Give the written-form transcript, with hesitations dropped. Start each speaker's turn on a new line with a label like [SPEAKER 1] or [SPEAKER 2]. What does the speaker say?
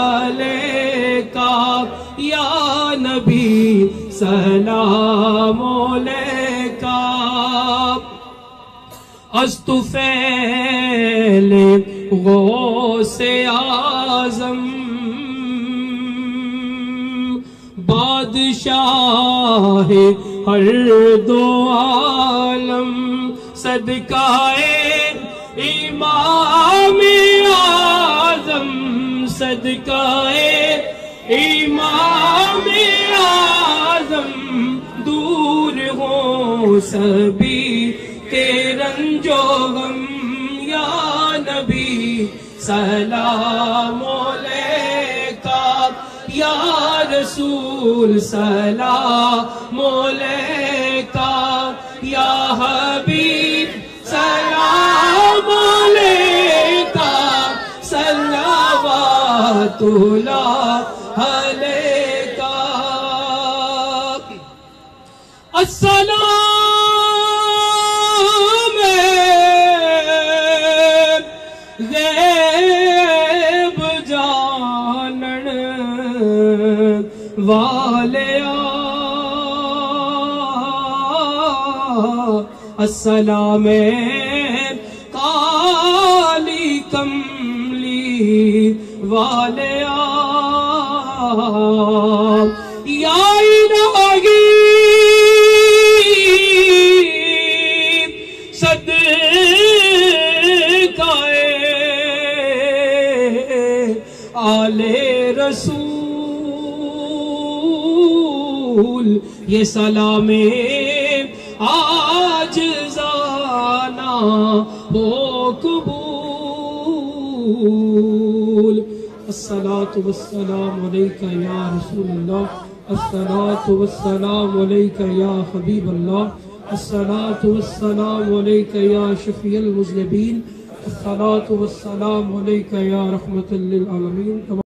[SPEAKER 1] अलैका या नबी सलाम अलैका। अस्तुफैल गौसे आज़म बादशाह हर दो आलम सदकाए इमाम आज़म सदकाए इमाम आज़म दूर हो सभी के रंजो गम या नबी सलाम अलैका या रसूल सलाम अलैका या हबीब सलाम अलैका सल्लल्लाहु अलैका। अस्सलाम ग़ैब जानन वालिया अस्सलाम काली कमली वालिया या इलाही सदकाए आले रसूल ये सलामे आज जाना हो कबूल। अस्सलातु वस्सलामु अलैका या रसूलल्लाह अस्सलातु वस्सलामु अलैका या हबीबल्लाह अस्सलातु वस्सलामु अलैका या शफीअल मुज़निबीन अस्सलातु वस्सलामु अलैका या रहमतुल लिल आलमीन।